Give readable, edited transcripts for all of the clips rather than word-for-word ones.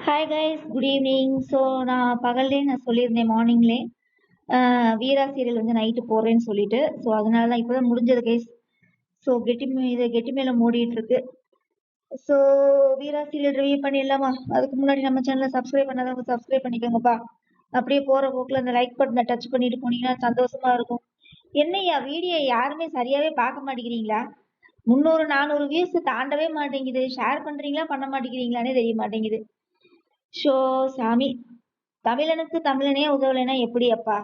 Hi guys, good evening. So நான் பகல்லே நான் சொல்லியிருந்தேன் மார்னிங்லே வீரா சீரியல் வந்து நைட்டு போடுறேன்னு சொல்லிட்டு. ஸோ அதனால தான் இப்போ தான் முடிஞ்சது கைஸ். ஸோ கெட்டி மேலே மூடிட்டு இருக்கு. ஸோ வீரா சீரியல் ரிவ்யூ பண்ணிடலாமா? அதுக்கு முன்னாடி நம்ம சேனலை சப்ஸ்கிரைப் பண்ணாதவங்க சப்ஸ்கிரைப் பண்ணிக்கோங்கப்பா. அப்படியே போகிற போக்கில் அந்த லைக் பட்டனை டச் பண்ணிட்டு போனீங்கன்னா சந்தோஷமா இருக்கும். என்னய்யா வீடியோ யாருமே சரியாகவே பார்க்க மாட்டேங்கிறீங்களா? 300 400 வியூஸ் தாண்டவே மாட்டேங்குது. ஷேர் பண்ணுறீங்களா பண்ண மாட்டேங்கிறீங்களானே தெரிய மாட்டேங்குது. ஷோ சாமி, தமிழனுக்கு தமிழனே உதவலைன்னா எப்படி அப்பா?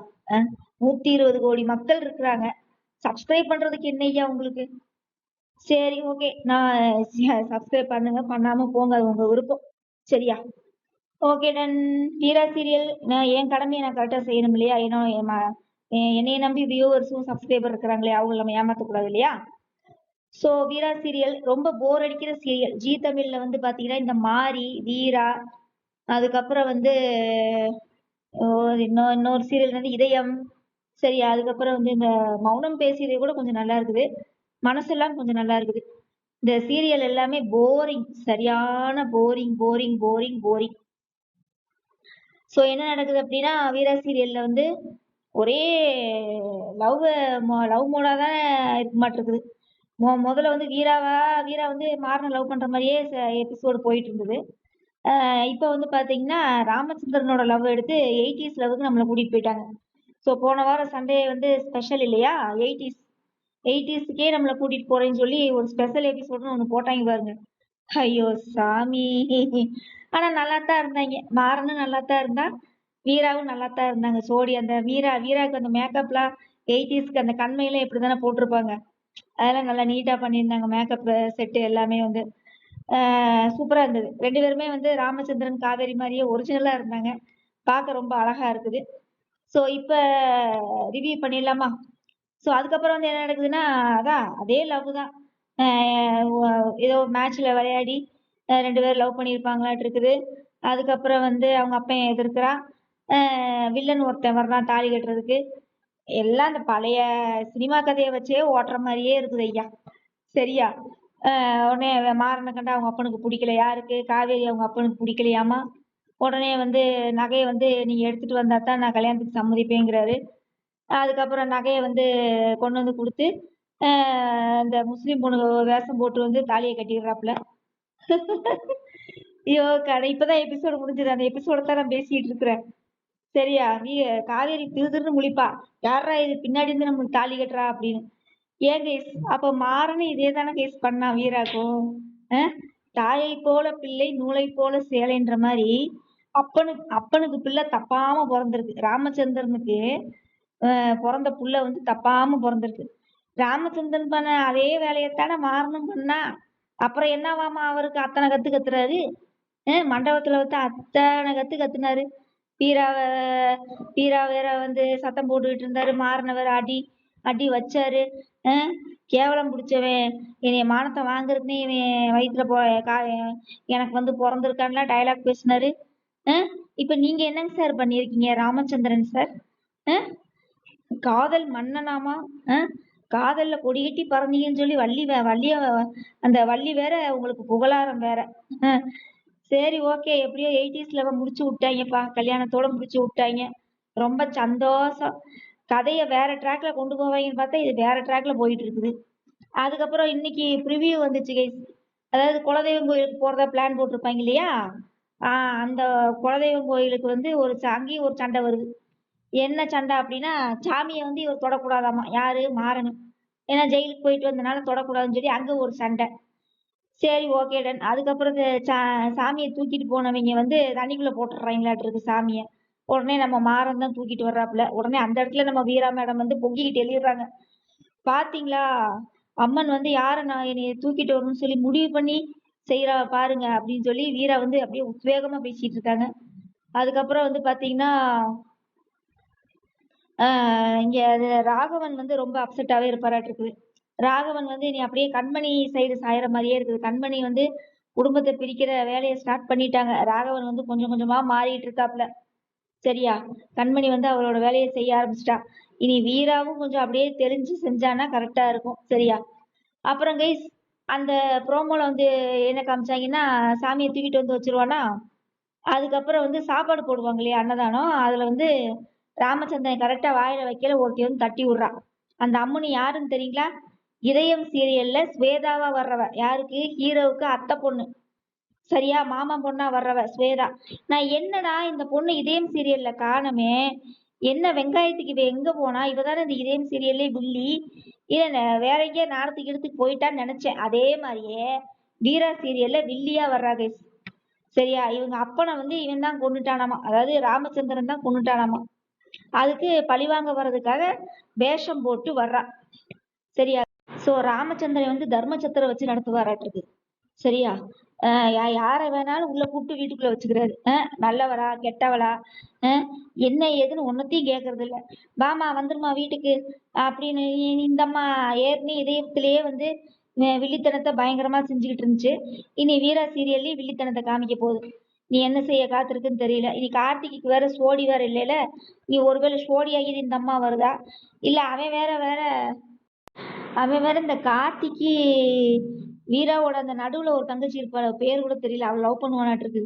120 கோடி மக்கள் இருக்கிறாங்க. சப்ஸ்கிரைப் பண்றதுக்கு என்னய்யா உங்களுக்கு? சரி, ஓகே, நான் சப்ஸ்கிரைப் பண்ணுங்க, பண்ணாம போங்க, அது உங்க விருப்பம். சரியா? Okay done. வீரா சீரியல் நான் என் கடமையை நான் கரெக்டாக செய்யணும் இல்லையா? ஏன்னா என்னைய நம்பி வியூவர்ஸும் சப்ஸ்கிரைபர் இருக்கிறாங்களே, அவங்க நம்ம ஏமாற்றக்கூடாது இல்லையா? ஸோ வீரா சீரியல் ரொம்ப போர் அடிக்கிற சீரியல். ஜி தமிழ்ல வந்து பார்த்தீங்கன்னா இந்த மாரி வீரா, அதுக்கப்புறம் வந்து இன்னொரு சீரியல் வந்து இதயம். சரி, அதுக்கப்புறம் வந்து இந்த மௌனம் பேசியது கூட கொஞ்சம் நல்லா இருக்குது. மனசெல்லாம் கொஞ்சம் நல்லா இருக்குது. இந்த சீரியல் எல்லாமே போரிங், சரியான boring boring boring boring. So என்ன நடக்குது அப்படின்னா, வீரா சீரியல்ல வந்து ஒரே லவ் லவ் மோடா தான் இருக்க மாட்டிருக்குது. முதல்ல வந்து வீரா வந்து மாறனை லவ் பண்ற மாதிரியே எபிசோடு போயிட்டு இருந்தது. இப்போ வந்து பாத்தீங்கன்னா ராமச்சந்திரனோட லவ் எடுத்து 80s லவ்வுக்கு நம்மளை கூட்டிட்டு போயிட்டாங்க. ஸோ போன வாரம் சண்டே வந்து ஸ்பெஷல் இல்லையா? 80ஸ்க்கே நம்மளை கூட்டிட்டு போறேன்னு சொல்லி ஒரு ஸ்பெஷல் எபிசோடுன்னு ஒன்று போட்டாங்க பாருங்க. ஐயோ சாமி! ஆனா நல்லா தான் இருந்தாங்க. மாறனும் நல்லா தான் இருந்தா, வீராவும் நல்லா தான் இருந்தாங்க. சோடி அந்த வீராவுக்கு அந்த மேக்கப்லாம் 80ஸ்க்கு அந்த கண்மையெல்லாம் எப்படி தானே போட்டிருப்பாங்க. அதெல்லாம் நல்லா நீட்டா பண்ணியிருந்தாங்க. மேக்கப் செட்டு எல்லாமே வந்து சூப்பரா இருந்தது. 2 பேருமே வந்து ராமச்சந்திரன், காவேரி மாரியே ஒரிஜினலா இருந்தாங்க. பார்க்க ரொம்ப அழகா இருக்குது. ஸோ இப்ப ரிவ்யூ பண்ணிடலாமா? ஸோ அதுக்கப்புறம் வந்து என்ன நடக்குதுன்னா, அதான் அதே லவ் தான். ஏதோ மேட்ச்ல விளையாடி 2 பேரும் லவ் பண்ணியிருப்பாங்களாட்டு இருக்குது. அதுக்கப்புறம் வந்து அவங்க அப்பன் எதிர்க்கிறான். வில்லன் ஒருத்தன் வர்றான் தாலி கட்டுறதுக்கு. எல்லாம் அந்த பழைய சினிமா கதையை வச்சே ஓட்டுற மாதிரியே இருக்குது ஐயா. சரியா? உடனே மாறனை கண்டா அவங்க அப்பனுக்கு பிடிக்கல. யாருக்கு? காவேரி அவங்க அப்பனுக்கு பிடிக்கலையாமா. உடனே வந்து நகையை வந்து நீங்க எடுத்துட்டு வந்தா தான் நான் கல்யாணத்துக்கு சம்மதிப்பேங்கிறாரு. அதுக்கப்புறம் நகையை வந்து கொண்டு வந்து கொடுத்து இந்த முஸ்லீம் பொண்ணு வேஷம் போட்டு வந்து தாலியை கட்டிடுறாப்புல. ஐயோ கடை, இப்பதான் எபிசோடு முடிஞ்சது. அந்த எபிசோட தான் நான் பேசிட்டு இருக்கிறேன். சரியா? நீ காவேரி திருன்னு முழிப்பா, யாரா இது பின்னாடி இருந்து நம்மளுக்கு தாலி கட்டுறா அப்படின்னு. ஏன் கேஸ், அப்ப மாறன்னு இதே தானே கேஸ் பண்ணா வீராக்கும். தாயை போல பிள்ளை நூலை போல சேலைன்ற மாதிரி அப்பனுக்கு பிள்ளை தப்பாம பிறந்திருக்கு. ராமச்சந்திரனுக்கு பிறந்த புள்ள வந்து தப்பாம பிறந்திருக்கு. ராமச்சந்திரன் பண்ண அதே வேலையைத்தானே மாறனும் பண்ணா. அப்புறம் என்னவாமா அவருக்கு அத்தனை கத்து கத்துறாரு? மண்டபத்துல வந்து அத்தனை கத்து கத்துனாரு. வீராவ வீரா வேற வந்து சத்தம் போட்டுக்கிட்டு இருந்தாரு. மாறனை வேற அடி அடி வச்சாரு. கேவலம் பிடிச்சவன், என்னைய மானத்தை வாங்குறதுன்னு இவன் வயிற்றுல எனக்கு வந்து பிறந்திருக்கான்லாம் டைலாக் பேசினாரு. இப்ப நீங்க என்னங்க சார் பண்ணியிருக்கீங்க ராமச்சந்திரன் சார்? காதல் மன்னனாமா. காதல்ல கொடிகட்டி பறந்தீங்கன்னு சொல்லி அந்த வள்ளி வேற உங்களுக்கு புகழாரம் வேற. சரி, ஓகே, எப்படியோ 80ஸ்ல முடிச்சு விட்டாங்கப்பா, கல்யாணத்தோட முடிச்சு விட்டாங்க. ரொம்ப சந்தோஷம். கதையை வேற ட்ராக்ல கொண்டு போவாங்கன்னு பார்த்தா இது வேற ட்ராக்ல போயிட்டு இருக்குது. அதுக்கப்புறம் இன்னைக்கு ப்ரிவியூ வந்துச்சு கைஸ். அதாவது குலதெய்வம் கோயிலுக்கு போறதா பிளான் போட்டிருப்பாங்க இல்லையா? அந்த குலதெய்வம் கோயிலுக்கு வந்து அங்கேயும் ஒரு சண்டை வருது. என்ன சண்டை அப்படின்னா, சாமியை வந்து இவர் தொடக்கூடாதாமா. யாரு? மாறணும். ஏன்னா ஜெயிலுக்கு போயிட்டு வந்தனால தொடக்கூடாதுன்னு சொல்லி அங்க ஒரு சண்டை. சரி, ஓகே டன். அதுக்கப்புறம் சாமியை தூக்கிட்டு போனவங்க வந்து தண்ணிக்குள்ள போட்டுடுறாங்களாட்டு இருக்கு சாமியை. உடனே நம்ம மாறன் தான் தூக்கிட்டு வர்றாப்புல. உடனே அந்த இடத்துல நம்ம வீரா மேடம் வந்து பொங்கிக்கிட்டு எழுதிடுறாங்க. பாத்தீங்களா, அம்மன் வந்து யாரை நான் என்னைய தூக்கிட்டு வரணும்னு சொல்லி முடிவு பண்ணி செய்யறா பாருங்க அப்படின்னு சொல்லி வீரா வந்து அப்படியே உத்வேகமா பேசிட்டு இருக்காங்க. அதுக்கப்புறம் வந்து பாத்தீங்கன்னா இங்க ராகவன் வந்து ரொம்ப அப்செட்டாவே இருப்பாராட்டு இருக்குது. ராகவன் வந்து நீ அப்படியே கண்மணி சைடு சாயற மாதிரியே இருக்குது. கண்மணி வந்து குடும்பத்தை பிரிக்கிற வேலையை ஸ்டார்ட் பண்ணிட்டாங்க. ராகவன் வந்து கொஞ்சம் கொஞ்சமா மாறிட்டு இருக்காப்ல. சரியா? கண்மணி வந்து அவளோட வேலையை செய்ய ஆரம்பிச்சிட்டா. இனி வீராவும் கொஞ்சம் அப்படியே தெரிஞ்சு செஞ்சானா கரெக்டா இருக்கும். சரியா? அப்புறம் கைஸ், அந்த ப்ரோமோல வந்து என்ன காமிச்சாங்கன்னா, சாமியை தூக்கிட்டு வந்து வச்சிருவானா. அதுக்கப்புறம் வந்து சாப்பாடு போடுவாங்க இல்லையா அன்னதானம், அதுல வந்து ராமச்சந்திரன் கரெக்டா வாயில வைக்கல ஒருத்தி வந்து தட்டி விடுறா. அந்த அம்மனி யாருன்னு தெரியுங்களா? இதயம் சீரியல்ல ஸ்வேதாவா வர்றவ. யாருக்கு? ஹீரோவுக்கு அத்தை பொண்ணு. சரியா? மாமன் பொண்ணா வர்றவ ஸ்வேதா. நான் என்னடா இந்த பொண்ணு இதயம் சீரியல்ல காணோமே, என்ன வெங்காயத்துக்கு இவ எங்க போனா? இவ தானே இந்த இதயம் சீரியல்லே வில்லி. இல்ல வேற எங்கேயோ நாடத்துக்கு இடத்துக்கு போயிட்டான்னு நினைச்சேன். அதே மாதிரியே வீரா சீரியல்ல வில்லியா வர்றா கைஸ். சரியா? இவங்க அப்பனை வந்து இவன் தான் கொன்னுட்டானாமா. அதாவது ராமச்சந்திரன் தான் கொன்னுட்டானாமா. அதுக்கு பழிவாங்க வர்றதுக்காக வேஷம் போட்டு வர்றா. சரியா? சோ ராமச்சந்திரன் வந்து தர்மச்சத்திரம் வச்சு நடத்துவாராட்டிருக்கு. சரியா? யாரை வேணாலும் உள்ள கூப்பிட்டு வீட்டுக்குள்ள வச்சுக்கிறாரு. நல்லவளா கெட்டவளா என்ன ஏதுன்னு ஒன்னத்தையும் கேட்கறது இல்ல. வாமா வந்துருமா வீட்டுக்கு அப்படின்னு. இந்த அம்மா ஏற்கனவே இதயத்திலேயே வந்து வில்லித்தனத்தை பயங்கரமா செஞ்சுக்கிட்டு இருந்துச்சு. இனி வீரா சீரியல்லயும் வில்லித்தனத்தை காமிக்க போகுது. நீ என்ன செய்ய காத்திருக்குன்னு தெரியல. இனி கார்த்திக்கு வேற சோடி வேற இல்லைல. நீ ஒருவேளை சோடி ஆகிது இந்த அம்மா வருதா இல்ல அவன் வேற இந்த கார்த்திக்கு வீராவோட அந்த நடுவுல ஒரு தங்கச்சி இருப்பாள், பேர் கூட தெரியல, அவள் லவ் பண்ணுவானாட்டு இருக்கு.